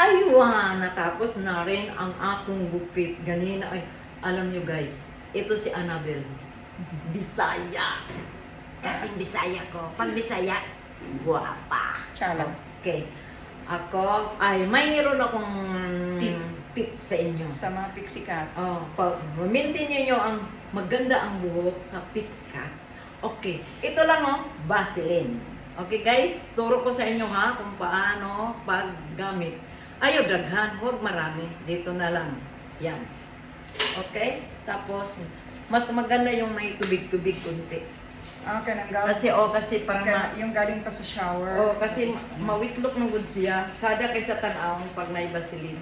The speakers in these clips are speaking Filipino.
Aywa, natapos na rin ang akong gupit. Ganina, ay, alam nyo guys, ito si Annabel. Bisaya. Kasing Bisaya ko. Pag Bisaya, guwapa. Tsala. Okay. Ako, ay, mayroon akong Tip. tip sa inyo. Sa mga pixie cut. Oh, maintain nyo ang maganda ang buhok sa Pix Cut. Okay, ito lang oh, Vaseline. Okay guys, turo ko sa inyo ha kung paano paggamit. Ayaw daghan, huwag marami. Dito na lang. Yan. Okay? Tapos, mas maganda yung may tubig-tubig kunti. Ah, kanang galing. Kasi parang Yung galing pa sa shower. kasi mawitlok ng good siya. Sada kay sa tanaw pag may Vaseline.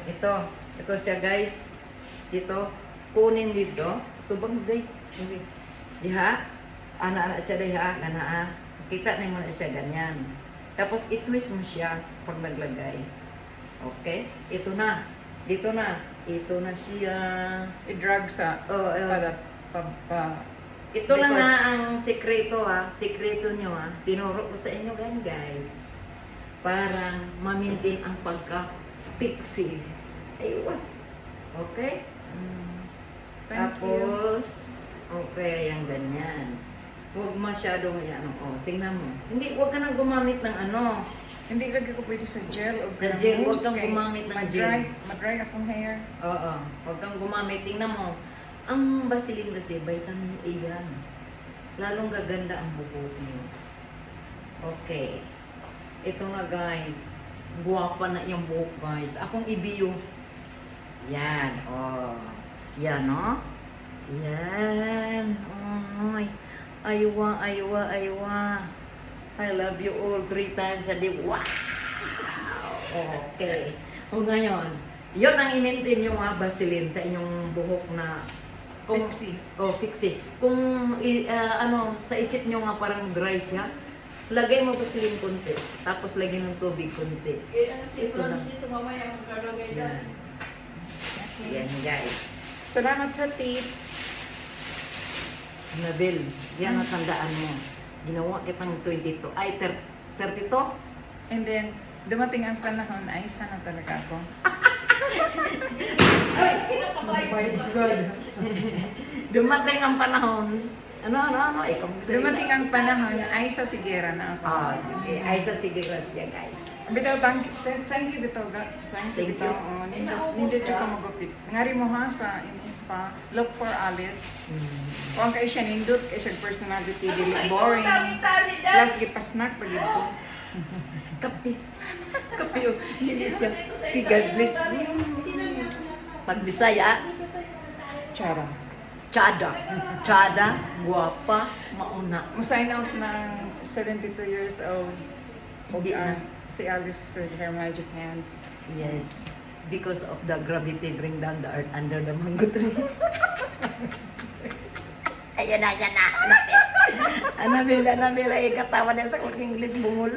Ito siya guys. Dito, kunin dito. Tubang day. Diha. Ana-ana siya diha. Ganaa. Kita na mo na siya ganyan. Tapos i-twist mo siya pag naglagay. Okay? Ito na. Dito na. Ito na siya. I-drag sa Ito lang na ang sekreto ha. Sekreto nyo ha. Tinuro ko sa inyo guys. Para ma-maintain ang pagka-pixie. Ayun. Okay? Thank you. Tapos, okay, yung ganyan. Huwag masyadong yan. Tingnan mo. Hindi, huwag ka nang gumamit ng ano. Hindi lagi ko pwede sa gel o Sa gel, huwag kang gumamit ng gel. Mag-dry akong hair. Oo. Huwag kang gumamit. Tingnan mo. Ang Vaseline kasi, vitamin A yan. Lalong gaganda ang buhok niyo. Okay. Ito nga guys. Guwapa na yung buhok guys. Akong ibiyo. Yan. Oh. Yan oh. Yan. Oy. Aywa, aywa, aywa. I love you all 3 times a day. Wow! Okay. O ngayon, yun ang i-maintain yung mga Vaseline sa inyong buhok na Pixie. Pixie. Kung sa isip nyo nga parang dry siya, lagay mo Vaseline konti. Tapos lagyan ng tubig konti. Ito lang. Yan. Yan guys. Salamat sa tip. Nabel, yan ang tandaan mo. Ginawa kitang 22. Ay, 32? And then, dumating ang panahon, ay sana talaga ako. Oh my God. Dumating ang panahon. Ano? Ikaw magsalita. Dumating ang panahon, ay sa sigera na ako. Sige. Ay, sa Siglas yan, guys. Bitaw, thank you, bitaw. Thank you, Thank bitaw. you. Nindot yung ka magupit. Ngari mo ha, sa yung spa, look for Alice. Kung kay siya nindot, kay siya personality, dili boring. Plus, gipasnak pag yun ko. Kapi. Kapi yun. Hindi siya. God bless. Pag Bisaya, Chara. Chada, guwapa, mauna. Mo-sign off ng 72 years old. Hindi na. Si Alice with her magic hands. Yes. Because of the gravity bring down the earth under the mango tree. Ayan na. Anabela, ikatawa na sa kong English bungol.